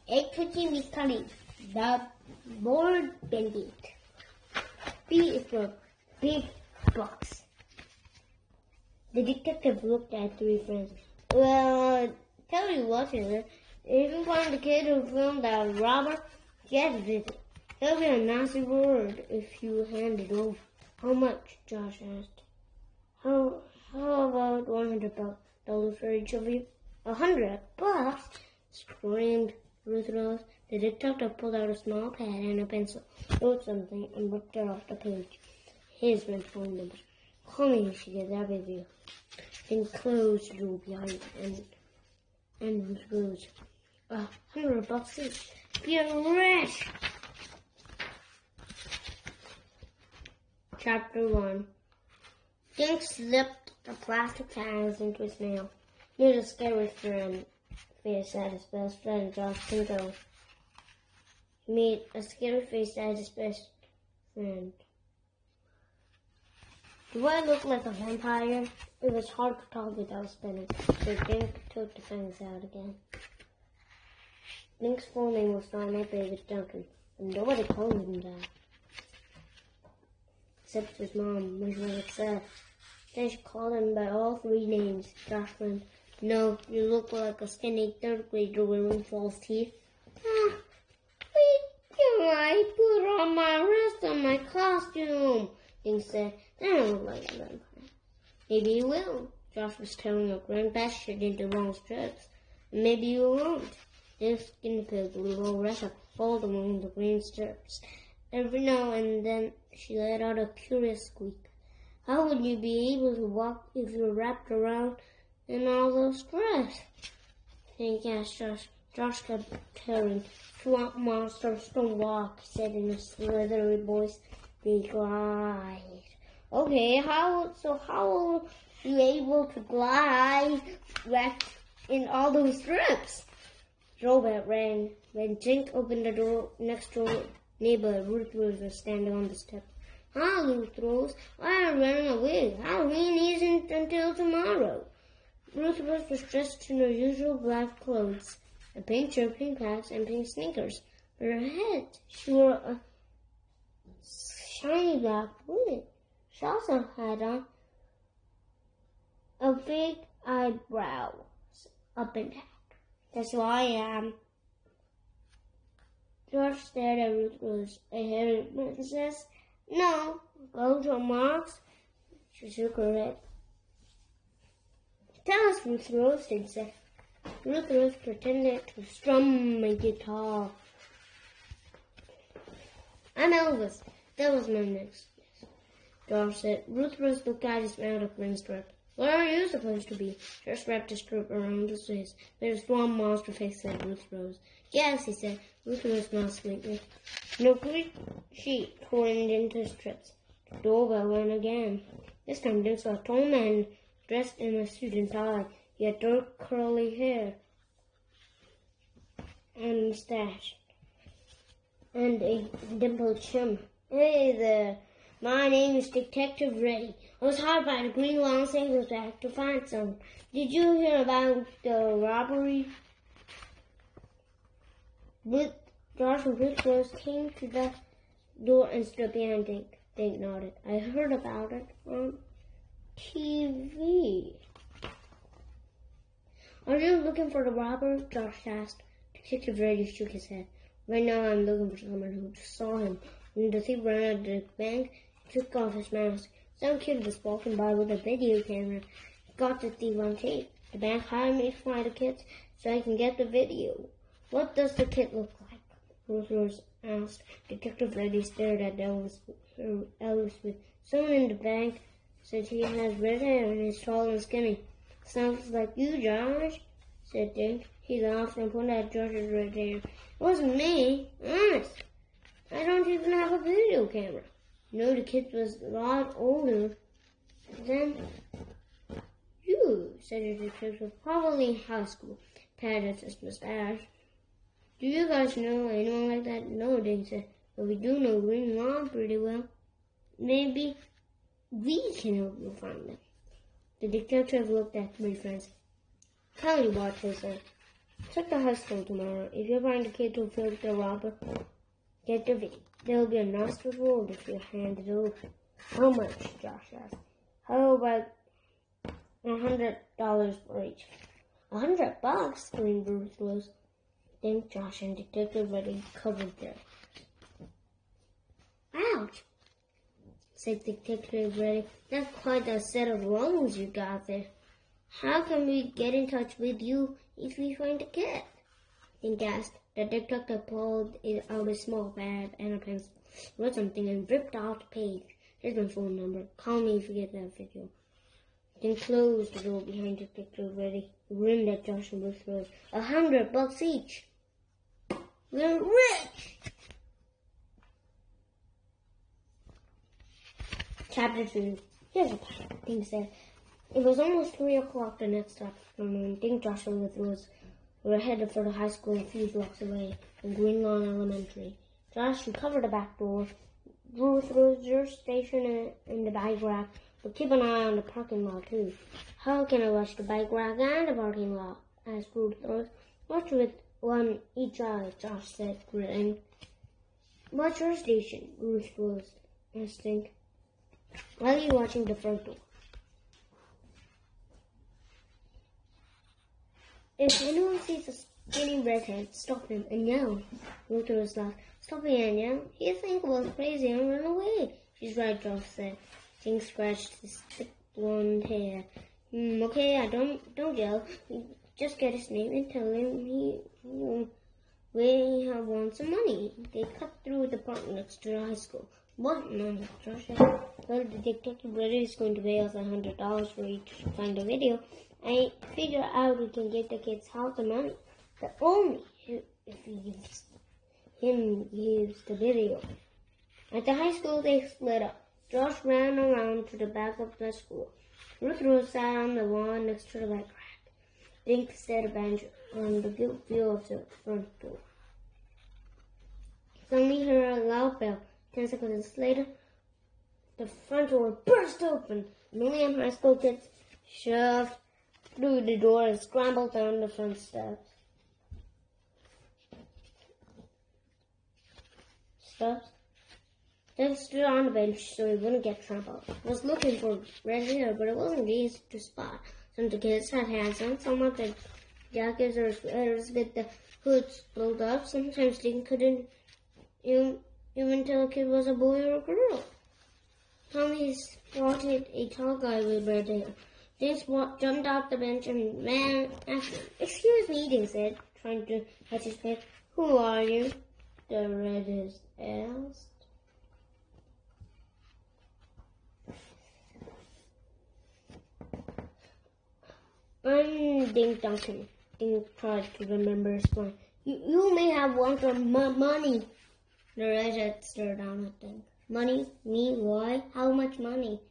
A-Cookie Meat Cutting, the Bald Bandit. B is for big box. The detective looked at three friends. Well, tell you what, if you find the kid who filmed that robber, get with it. There'll be a nasty word if you hand it over. How much? Josh asked. How about $100 for each of you? $100? Screamed Ruth Rose. The detective pulled out a small pad and a pencil, wrote something, and ripped it off the page. His red phone number. Call me if she gets that with you. Then closed the door behind and Ruth Rose. $100 each. Be rich! Chapter 1. Dink slipped the plastic tags into his mail. He was a scary friend. Face at his best friend, Josh Pinto. He made a scary face at his best friend. Do I look like a vampire? It was hard to talk without spinning, so Dink took the fangs out again. Dink's full name was not David Duncan, and nobody called him that. Except his mom, which was upset. Then she called him by all three names. Josh went, "No, you look like a skinny third grader wearing false teeth." I put on my rest on my costume, Dink said. Then I look like a vampire. Maybe you will. Josh was tearing a grand bastard into wrong strips. And maybe you won't. Dink's skinny pig little rest up fold among the green strips. Every now and then she let out a curious squeak. How would you be able to walk if you were wrapped around in all those strips? Dink asked Josh. Josh kept tearing. Swamp monsters don't walk, he said in a slithery voice. They glide. Okay, how are you able to glide wrapped in all those strips? Robert ran. When Dink opened the door, next door neighbor Ruth Rose was standing on the steps. Hi, Ruth Rose. Why are you running away? Halloween isn't until tomorrow. Ruth Rose was dressed in her usual black clothes, a pink shirt, pink pants, and pink sneakers. For her head, she wore a shiny black wig. She also had on a big eyebrow up and down. That's who I am. George stared at Ruth Rose. A hairy princess? No. Go to Mark's? She shook her head. Tell us, Ruth Rose, Dink said. Ruth Rose pretended to strum a guitar. I'm Elvis. That was my next guess. George said. Ruth Rose looked at his mouth of green strip. Where are you supposed to be? Just wrapped a strip around his waist. There's one monster face, said Ruth Rose. Yes, he said. Ruth Rose smiled sweetly. No quick sheet torn into strips. The doorbell rang again. This time Dink saw a tall man dressed in a suit and tie. He had dark curly hair and mustache and a dimpled chin. Hey there. My name is Detective Reddy. I was hired by the Green Los Angeles Act to find someone. Did you hear about the robbery? Josh and Ruth Rose came to the door and stood behind Dink. Dink nodded. I heard about it on TV. Are you looking for the robber? Josh asked. Detective Reddy shook his head. Right now I'm looking for someone who saw him. When the thief ran out of the bank, he took off his mask. Some kid was walking by with a video camera. He got the thief on tape. The bank hired me to find the kid so I can get the video. What does the kid look like? Ruth Rose asked. Detective Reddy stared at Elvis with someone in the bank said he has red hair and is tall and skinny. Sounds like you, Josh, said Dink. He laughed and pointed at George's red hair. It wasn't me, honest. I don't even have a video camera. No, the kid was a lot older than you, said the detective. Probably in high school. Patted his mustache. Do you guys know anyone like that? No, Dink said. But we do know Green Lawn pretty well. Maybe we can help you find them. The detective looked at three friends. Tell you what, he said. Check the high school tomorrow. If you find a kid who filmed the robber, get the video. There will be a nice reward if you hand it over. How much? Josh asked. How about $100 for each? $100? Screamed Ruth Rose. Then Josh and Detective Reddy covered their eyes. Ouch! Said Detective Reddy. That's quite a set of lungs you got there. How can we get in touch with you if we find a kid? Then asked. The detective pulled out a small pad and a pencil, wrote something and ripped out a page. Here's my phone number. Call me if you get that video. Then closed the door behind Detective Reddy, grinned at Josh and Ruth Rose. $100 each. We're rich! Chapter 2. Here's what the thing said. It was almost 3 o'clock the next afternoon. Think Josh and Ruth Rose were headed for the high school a few blocks away in Green Lawn Elementary. Josh recovered the back door. Ruth Rose your station in the bike rack, but keep an eye on the parking lot too. How can I watch the bike rack and the parking lot? Asked Ruth Rose. Watch with one each eye, Josh said, grinning. Watch your station, Ruth Rose asked. Why are you watching the front door? If anyone sees a skinny redhead, stop him and yell. Ruth Rose laughed. Stop him and yell. He'll think I was crazy and run away. She's right, Josh said. Jing scratched his thick blonde hair. Okay, I don't yell. Just get his name and tell him we want some money. They cut through the park next to the high school. What money? Josh said. Well, the detective brother is going to pay us $100 for each to find a video. I figure out we can get the kids half the money, but only if him gives the video. At the high school, they split up. Josh ran around to the back of the school. Ruth Rose sat on the lawn next to the bike rack. Dink sat a bench on the view of the front door. Suddenly he heard a loud bell. 10 seconds later, the front door burst open. A million high school kids shoved through the door and scrambled down the front steps. Then stood on the bench so he wouldn't get trampled. I was looking for red hair, but it wasn't easy to spot. Some of the kids had hats on, some of the jackets or sweaters with the hoods pulled up. Sometimes they couldn't even tell a kid was a boy or a girl. Tommy spotted a tall guy with red hair. Dink jumped off the bench and ran after him. Excuse me, Dink said, trying to catch his breath. Who are you? The redhead asked. I'm Dink Duncan. Dink tried to remember his plan. You may have wanted money. The redhead stared down at Dink. Money? Me? Why? How much money?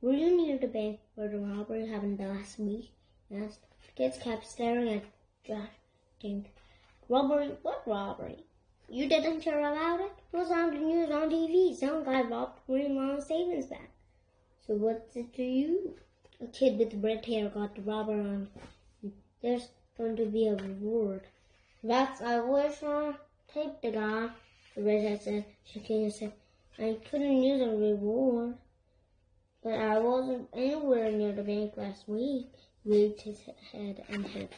Were you near the bank where the robbery happened last week? Asked. The kids kept staring at Josh. Dink. Robbery? What robbery? You didn't hear about it? It was on the news on TV. Some guy robbed Green Lawn Savings Bank. So what's it to you? A kid with red hair got the robber on. There's going to be a reward. That's I wish I taped the guy, the redhead said, shaking his head. I couldn't use a reward. But I wasn't anywhere near the bank last week. Waved his head and head.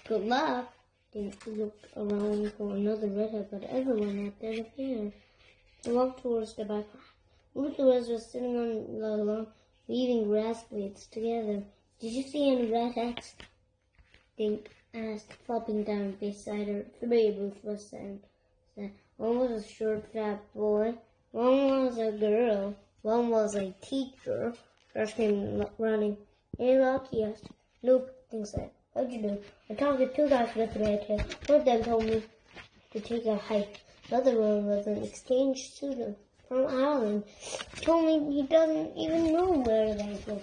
Good luck. Dink looked around for another redhead, but everyone had disappeared. He walked towards the bike rack. Ruth Rose was sitting on the lawn, weaving grass blades together. Did you see any redheads? Dink asked, flopping down beside her. 3, Ruth Rose said. One was a short, fat boy. One was a girl. One was a teacher. Josh came running. Any luck? He asked. Nope, Dink said. What'd you do? I talked to 2 guys with red hair. One of them told me to take a hike. The other one was an exchange student from Ireland. He told me he doesn't even know where they go.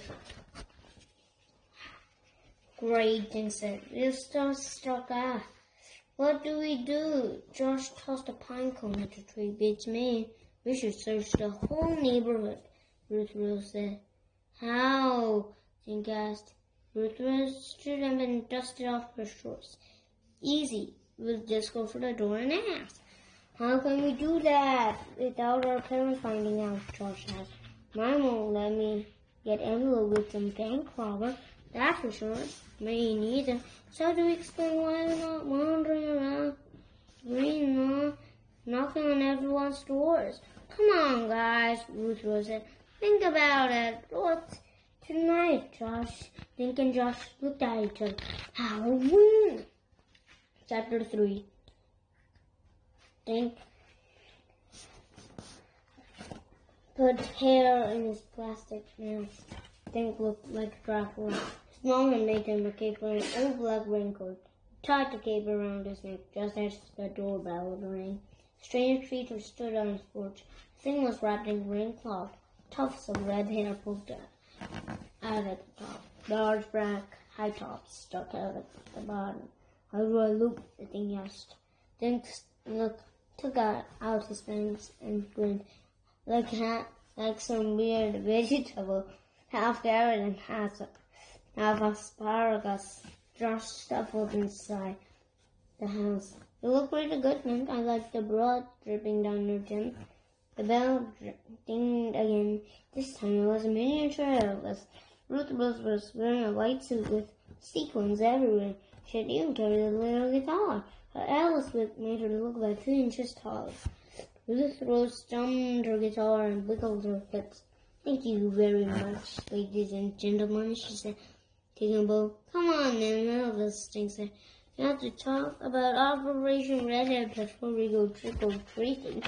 Great, Dink said. This just struck out. What do we do? Josh tossed a pine cone at the tree. Beats me. We should search the whole neighborhood, Ruth Rose said. How? Dink asked. Ruth stood up and dusted off her shorts. Easy. We'll just go for the door and ask. How can we do that without our parents finding out? Josh asked. Mine won't let me get envelope with some bank robber, that's for sure. Me neither. So how do we explain why they're not wandering around, knocking on everyone's doors? Come on, guys, Ruth Rose said. Think about it. What's tonight, Josh? Dink and Josh looked at each other. Halloween! Chapter 3. Dink put hair in his plastic mask. Dink looked like Dracula. His mom had made him a cape for an old black raincoat. He tied the cape around his neck just as the doorbell rang. A strange creature stood on his porch. The thing was wrapped in green cloth. Tufts of red hair poked out at the top. Large black high tops stuck out at the bottom. How do I look? The thing asked. Dink took out his fangs and grinned like some weird vegetable, half carrot and half asparagus. Josh shuffled inside the house. You look pretty good, Dink. I like the blood dripping down your chin. The bell dinged again. This time it was a miniature Elvis. Ruth Rose was wearing a white suit with sequins everywhere. She had even carried a little guitar. Her Elvis whip made her look like 3 inches tall. Ruth Rose strummed her guitar and wiggled her hips. Thank you very much, ladies and gentlemen, she said, taking a bow. Come on then, Elvis, Dink said. We have to talk about Operation Redhead before we go trick-or-treating.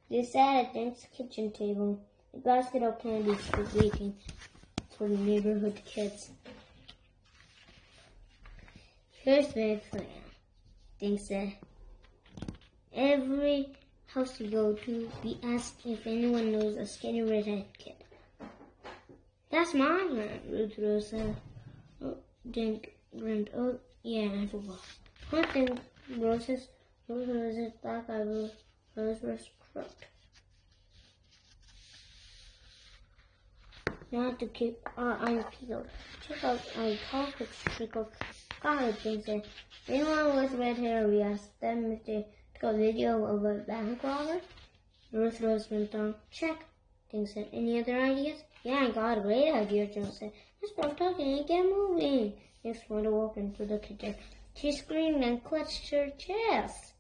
They sat at Dink's kitchen table. A basket of candies was waiting for the neighborhood kids. Here's my plan, Dink said. Every house you go to, we ask if anyone knows a skinny redhead kid. That's my plan, Ruth Rose said. Oh, Dink grinned. Oh, yeah, I forgot. One thing, Ruth Rose's black eyebrows were crooked. You have to keep our eyes peeled. Check out our politics trick or college, Dink said. Anyone with red hair, we asked them if they took a video of a bank robber. Ruth Rose went on. Check, Dink said. Any other ideas? Yeah, I got a great idea, Joe said. Let's stop talking and get moving. Dink wanted to walk into the kitchen. She screamed and clutched her chest.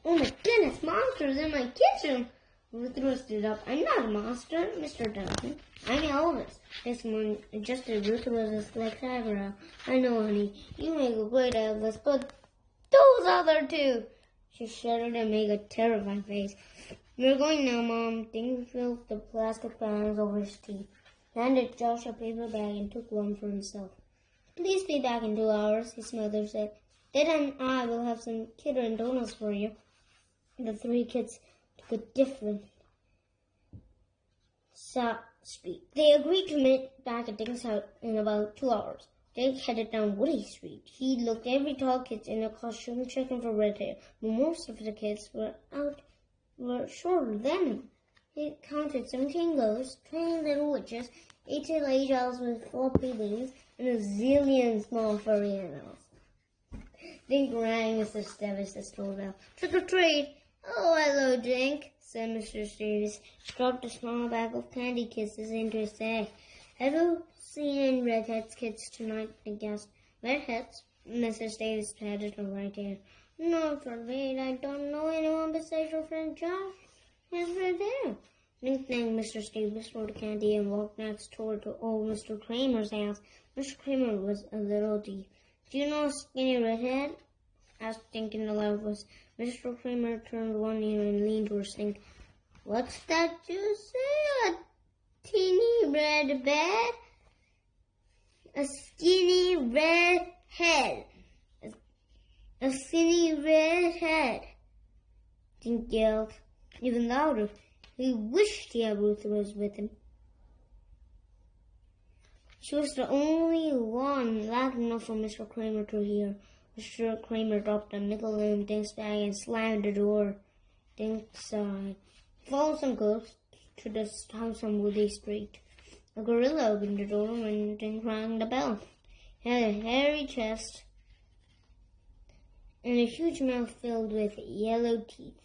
Oh my goodness, monsters in my kitchen! Ruth Rose stood up. I'm not a monster, Mr. Duncan. I'm Elvis. This morning adjusted Ruth Rose's left eyebrow. I know, honey, you make a great Elvis, but those other two! She shuddered and made a terrified face. We're going now, Mom. Dink filled the plastic bags over his teeth, handed Josh a paper bag and took one for himself. Please be back in 2 hours, his mother said. Dad and I will have some kidder and donuts for you. The 3 kids took a different street. They agreed to meet back at Dink's house in about 2 hours. Dink headed down Woody Street. He looked at every tall kid in a costume checking for red hair, but most of the kids were shorter than him. He counted 17 ghosts, 20 little witches, 18 lady owls with floppy wings, and a zillion small furry animals. Dink rang Mr. Davis's doorbell. Trick or treat! Oh, hello, Dink, said Mr. Davis. He dropped a small bag of candy kisses into his bag. Have you seen any redheads kids tonight? Dink asked. Redheads? Mrs. Davis patted her right ear. No, afraid I don't know anyone besides your friend Josh. He's right there. Dink thanked Mr. Davis for the candy and walked next door to old Mr. Kramer's house. Mr. Kramer was a little deep. Do you know a skinny redhead? Asked Dink in a loud voice. Mr. Kramer turned one ear and leaned towards Dink. What's that you say? A teeny red bed? A skinny red head. A skinny red head. Dink yelled even louder. He wished he had Ruth Rose with him. She was the only one loud enough for Mr. Kramer to hear. Mr. Kramer dropped a nickel in Dink's bag and slammed the door. Dink sighed. He followed some ghosts to the house on Woody Street. A gorilla opened the door and rang the bell. He had a hairy chest and a huge mouth filled with yellow teeth.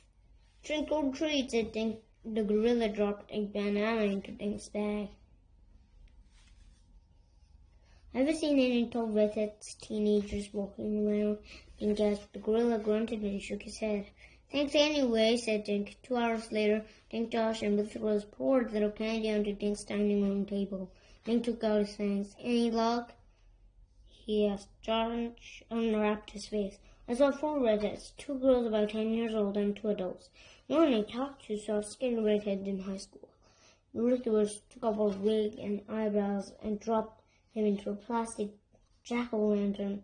"Trick or treat," said Dink. The gorilla dropped a banana into Dink's bag. "Ever seen any tall redheads teenagers walking around?" Dink asked. The gorilla grunted and shook his head. "Thanks anyway," said Dink. 2 hours later, Dink, Josh, and Mr. Rose poured little candy onto Dink's dining room table. Dink took out his things. "Any luck?" he asked. Josh unwrapped his face. "I saw 4 redheads, 2 girls about 10 years old and 2 adults. The one I talked to saw a skinny redhead in high school. The rescuers took off a wig and eyebrows and dropped him into a plastic jack-o'-lantern."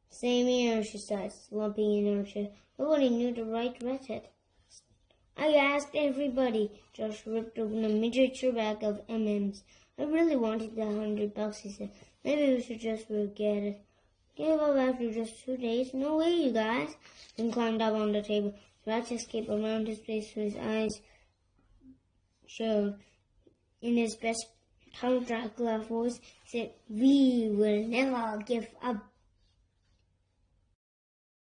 "Same here," she said, slumping in her chair. "Nobody knew the right redhead." "I asked everybody." Josh ripped open a miniature bag of M&Ms. "I really wanted the $100, he said. "Maybe we should just forget it." "Gave up after just 2 days? No way, you guys." Then climbed up on the table. Scratch escaped around his face so his eyes showed. In his best Count Dracula voice, he said, "We will never give up."